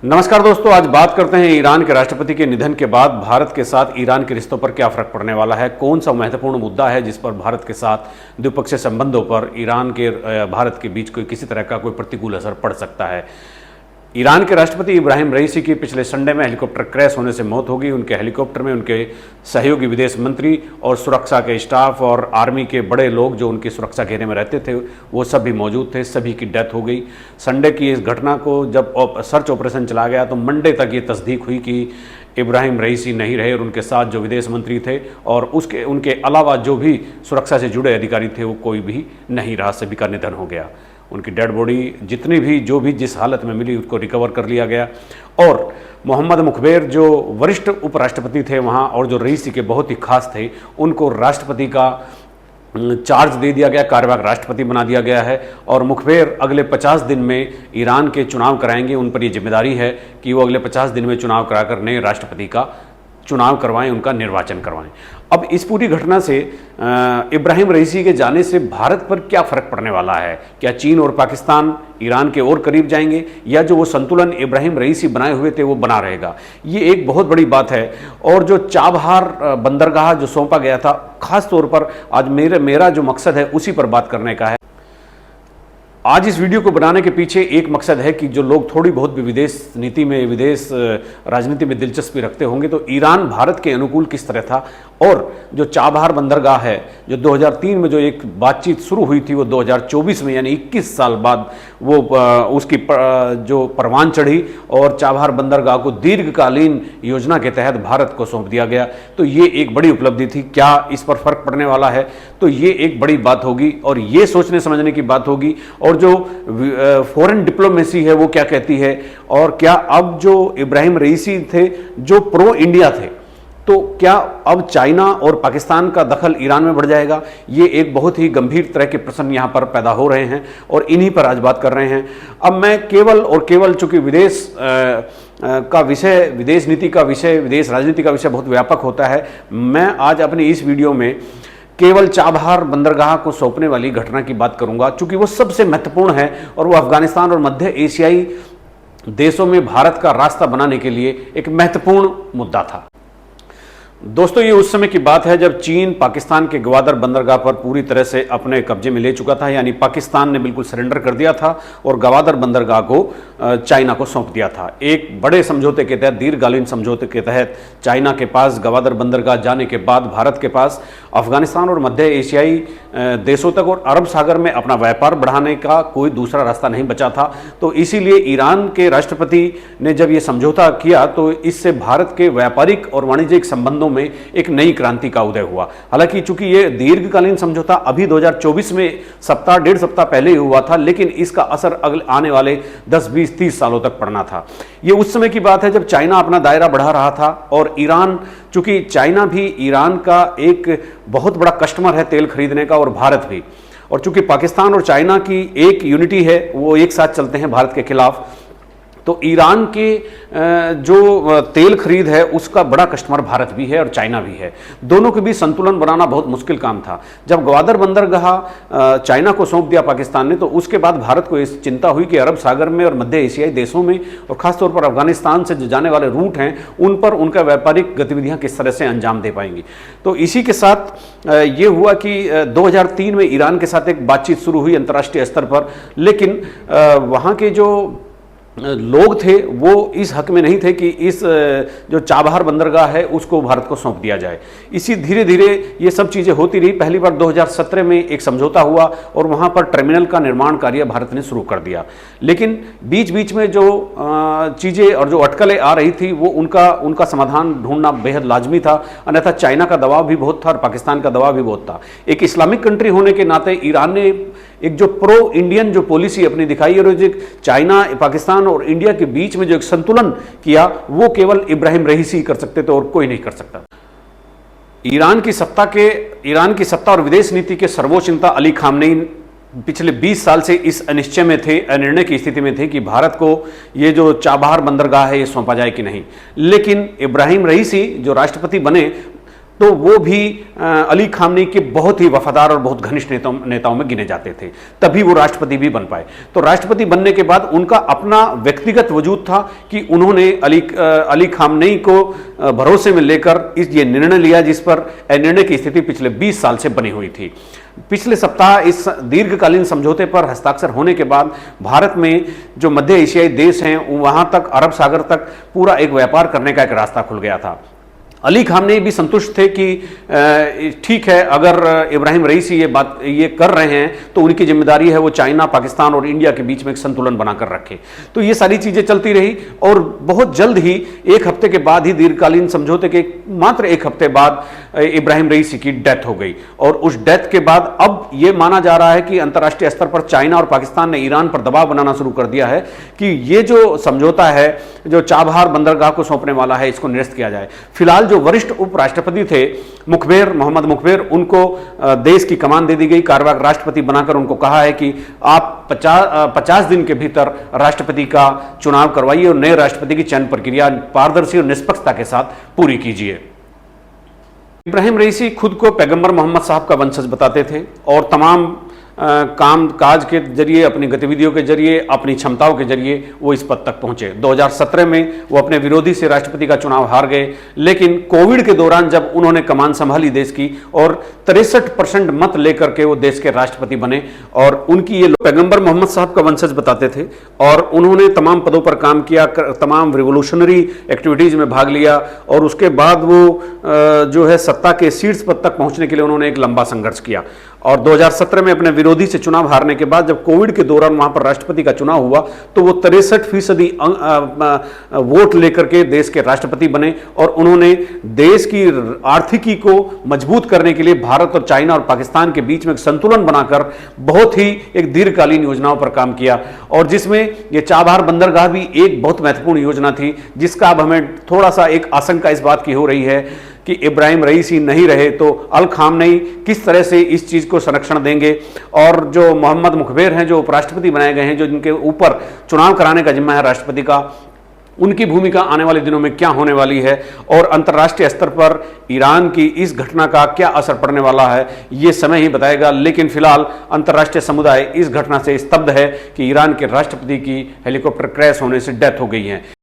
नमस्कार दोस्तों, आज बात करते हैं ईरान के राष्ट्रपति के निधन के बाद भारत के साथ ईरान के रिश्तों पर क्या फर्क पड़ने वाला है। कौन सा महत्वपूर्ण मुद्दा है जिस पर भारत के साथ द्विपक्षीय संबंधों पर ईरान के भारत के बीच कोई किसी तरह का कोई प्रतिकूल असर पड़ सकता है। ईरान के राष्ट्रपति इब्राहिम रईसी की पिछले संडे में हेलीकॉप्टर क्रैश होने से मौत हो गई। उनके हेलीकॉप्टर में उनके सहयोगी विदेश मंत्री और सुरक्षा के स्टाफ और आर्मी के बड़े लोग जो उनकी सुरक्षा घेरे में रहते थे वो सब भी मौजूद थे। सभी की डेथ हो गई। संडे की इस घटना को जब सर्च ऑपरेशन चला गया तो मंडे तक ये तस्दीक हुई कि इब्राहिम रईसी नहीं रहे और उनके साथ जो विदेश मंत्री थे और उनके अलावा जो भी सुरक्षा से जुड़े अधिकारी थे वो कोई भी नहीं रहा। सभी का निधन हो गया। उनकी डेड बॉडी जितनी भी जो भी जिस हालत में मिली उसको रिकवर कर लिया गया। और मोहम्मद मुखबेर जो वरिष्ठ उपराष्ट्रपति थे वहाँ और जो रईसी के बहुत ही खास थे उनको राष्ट्रपति का चार्ज दे दिया गया, कार्यवाहक राष्ट्रपति बना दिया गया है। और मुखबेर अगले 50 दिन में ईरान के चुनाव कराएंगे। उन पर ये जिम्मेदारी है कि वो अगले 50 दिन में चुनाव कराकर नए राष्ट्रपति का चुनाव करवाएं, उनका निर्वाचन करवाएं। अब इस पूरी घटना से इब्राहिम रईसी के जाने से भारत पर क्या फर्क पड़ने वाला है। क्या चीन और पाकिस्तान ईरान के और करीब जाएंगे या जो वो संतुलन इब्राहिम रईसी बनाए हुए थे वो बना रहेगा। ये एक बहुत बड़ी बात है। और जो चाबहार बंदरगाह जो सौंपा गया था, खास तौर पर आज मेरा जो मकसद है उसी पर बात करने का है। आज इस वीडियो को बनाने के पीछे एक मकसद है कि जो लोग थोड़ी बहुत भी विदेश नीति में, विदेश राजनीति में दिलचस्पी रखते होंगे तो ईरान भारत के अनुकूल किस तरह था। और जो चाबहार बंदरगाह है जो 2003 में जो एक बातचीत शुरू हुई थी वो 2024 में यानी 21 साल बाद वो उसकी जो परवान चढ़ी और चाबहार बंदरगाह को दीर्घकालीन योजना के तहत भारत को सौंप दिया गया। तो ये एक बड़ी उपलब्धि थी। क्या इस पर फर्क पड़ने वाला है? तो ये एक बड़ी बात होगी और ये सोचने समझने की बात होगी। और जो फॉरेन डिप्लोमेसी है वो क्या कहती है और क्या अब जो इब्राहिम रईसी थे जो प्रो इंडिया थे तो क्या अब चाइना और पाकिस्तान का दखल ईरान में बढ़ जाएगा। ये एक बहुत ही गंभीर तरह के प्रश्न यहाँ पर पैदा हो रहे हैं और इन्हीं पर आज बात कर रहे हैं। अब मैं केवल चूंकि विदेश का विषय, विदेश नीति का विषय, विदेश राजनीति का विषय बहुत व्यापक होता है, मैं आज अपनी इस वीडियो में केवल चाबहार बंदरगाह को सौंपने वाली घटना की बात करूंगा चूंकि वो सबसे महत्वपूर्ण है और वो अफगानिस्तान और मध्य एशियाई देशों में भारत का रास्ता बनाने के लिए एक महत्वपूर्ण मुद्दा था। दोस्तों, ये उस समय की बात है जब चीन पाकिस्तान के ग्वादर बंदरगाह पर पूरी तरह से अपने कब्जे में ले चुका था, यानी पाकिस्तान ने बिल्कुल सरेंडर कर दिया था और ग्वादर बंदरगाह को चाइना को सौंप दिया था। एक बड़े समझौते के तहत, दीर्घकालीन समझौते के तहत चाइना के पास ग्वादर बंदरगाह जाने के बाद भारत के पास अफगानिस्तान और मध्य एशियाई देशों तक और अरब सागर में अपना व्यापार बढ़ाने का कोई दूसरा रास्ता नहीं बचा था। तो इसीलिए ईरान के राष्ट्रपति ने जब ये समझौता किया तो इससे भारत के व्यापारिक और वाणिज्यिक संबंधों में एक नई क्रांति का उदय हुआ। हालांकि चूंकि ये दीर्घकालीन समझौता अभी 2024 में डेढ़ सप्ताह पहले ही हुआ था, लेकिन इसका असर अगले आने वाले 10, 20, 30 सालों तक पड़ना था। ये उस समय की बात है जब चाइना अपना दायरा बढ़ा रहा था और ईरान, चूंकि चाइना भी ईरान का एक बहुत बड़ा कस्टमर है तेल खरीदने का और भारत भी, और चूंकि पाकिस्तान और चाइना की एक यूनिटी है, वो एक साथ चलते हैं भारत के खिलाफ, तो ईरान के जो तेल खरीद है उसका बड़ा कस्टमर भारत भी है और चाइना भी है। दोनों के बीच संतुलन बनाना बहुत मुश्किल काम था। जब ग्वादर बंदरगाह चाइना को सौंप दिया पाकिस्तान ने तो उसके बाद भारत को इस चिंता हुई कि अरब सागर में और मध्य एशियाई देशों में और खासतौर पर अफगानिस्तान से जो जाने वाले रूट हैं उन पर उनका व्यापारिक गतिविधियां किस तरह से अंजाम दे पाएंगी। तो इसी के साथ ये हुआ कि 2003 में ईरान के साथ एक बातचीत शुरू हुई अंतर्राष्ट्रीय स्तर पर, लेकिन वहाँ के जो लोग थे वो इस हक में नहीं थे कि इस जो चाबहार बंदरगाह है उसको भारत को सौंप दिया जाए। इसी धीरे धीरे ये सब चीज़ें होती रही। पहली बार 2017 में एक समझौता हुआ और वहाँ पर टर्मिनल का निर्माण कार्य भारत ने शुरू कर दिया, लेकिन बीच बीच में जो चीज़ें और जो अटकलें आ रही थी वो उनका समाधान ढूंढना बेहद लाजमी था। अन्यथा चाइना का दबाव भी बहुत था और पाकिस्तान का दबाव भी बहुत था। एक इस्लामिक कंट्री होने के नाते ईरान ने एक जो प्रो इंडियन जो पॉलिसी अपनी दिखाई और जो चाइना, पाकिस्तान और इंडिया के बीच में जो एक संतुलन किया वो केवल इब्राहिम रईसी कर सकते थे और कोई नहीं कर सकता। ईरान की सत्ता और विदेश नीति के सर्वोच्च नेता अली खामनेई पिछले 20 साल से इस अनिश्चय में थे, अनिर्णय की स्थिति में थे कि भारत को ये जो चाबहार बंदरगाह है ये सौंपा जाए कि नहीं। लेकिन इब्राहिम रईसी जो राष्ट्रपति बने तो वो भी अली खामनी के बहुत ही वफादार और बहुत घनिष्ठ नेताओं में गिने जाते थे, तभी वो राष्ट्रपति भी बन पाए। तो राष्ट्रपति बनने के बाद उनका अपना व्यक्तिगत वजूद था कि उन्होंने अली खामनेई को भरोसे में लेकर ये निर्णय लिया, जिस पर निर्णय की स्थिति पिछले 20 साल से बनी हुई थी। पिछले सप्ताह इस दीर्घकालीन समझौते पर हस्ताक्षर होने के बाद भारत में जो मध्य एशियाई देश हैं वहां तक, अरब सागर तक पूरा एक व्यापार करने का एक रास्ता खुल गया था। अली खामनेई भी संतुष्ट थे कि ठीक है, अगर इब्राहिम रईसी ये कर रहे हैं तो उनकी जिम्मेदारी है वो चाइना, पाकिस्तान और इंडिया के बीच में एक संतुलन बनाकर रखे। तो ये सारी चीजें चलती रही और बहुत जल्द ही, एक हफ्ते के बाद ही, दीर्घकालीन समझौते के मात्र एक हफ्ते बाद इब्राहिम रईसी की डेथ हो गई। और उस डेथ के बाद अब ये माना जा रहा है कि अंतर्राष्ट्रीय स्तर पर चाइना और पाकिस्तान ने ईरान पर दबाव बनाना शुरू कर दिया है कि ये जो समझौता है, जो चाबहार बंदरगाह को सौंपने वाला है, इसको निरस्त किया जाए। फिलहाल जो वरिष्ठ उपराष्ट्रपति थे मोहम्मद मुखबिर, उनको देश की कमान दे दी गई। कार्यवाहक राष्ट्रपति बनाकर उनको कहा है कि आप 50 दिन के भीतर राष्ट्रपति का चुनाव करवाइए और नए राष्ट्रपति की चयन प्रक्रिया पारदर्शी और निष्पक्षता के साथ पूरी कीजिए। इब्राहिम रईसी खुद को पैगंबर मोहम्मद साहब का वंशज बताते थे और तमाम काम काज के जरिए, अपनी गतिविधियों के जरिए, अपनी क्षमताओं के जरिए वो इस पद तक पहुंचे। 2017 में वो अपने विरोधी से राष्ट्रपति का चुनाव हार गए, लेकिन कोविड के दौरान जब उन्होंने कमान संभाली देश की और 63% मत लेकर के वो देश के राष्ट्रपति बने। और उनकी ये पैगंबर मोहम्मद साहब का वंशज बताते थे और उन्होंने तमाम पदों पर काम किया, तमाम रिवोल्यूशनरी एक्टिविटीज में भाग लिया और उसके बाद वो जो है सत्ता के शीर्ष पद तक पहुंचने के लिए उन्होंने एक लंबा संघर्ष किया। और 2017 में अपने विरोधी से चुनाव हारने के बाद जब कोविड के दौरान वहां पर राष्ट्रपति का चुनाव हुआ तो वो 63% वोट लेकर के देश के राष्ट्रपति बने और उन्होंने देश की आर्थिकी को मजबूत करने के लिए भारत और चाइना और पाकिस्तान के बीच में एक संतुलन बनाकर बहुत ही एक दीर्घकालीन योजनाओं पर काम किया। और जिसमें ये चाबहार बंदरगाह भी एक बहुत महत्वपूर्ण योजना थी, जिसका अब हमें थोड़ा सा एक आशंका इस बात की हो रही है कि इब्राहिम रईसी नहीं रहे तो अल खामनेई किस तरह से इस चीज को संरक्षण देंगे। और जो मोहम्मद मुखबिर हैं, जो उपराष्ट्रपति बनाए गए हैं, जो जिनके ऊपर चुनाव कराने का जिम्मा है राष्ट्रपति का, उनकी भूमिका आने वाले दिनों में क्या होने वाली है और अंतर्राष्ट्रीय स्तर पर ईरान की इस घटना का क्या असर पड़ने वाला है, ये समय ही बताएगा। लेकिन फिलहाल अंतर्राष्ट्रीय समुदाय इस घटना से स्तब्ध है कि ईरान के राष्ट्रपति की हेलीकॉप्टर क्रैश होने से डेथ हो गई है।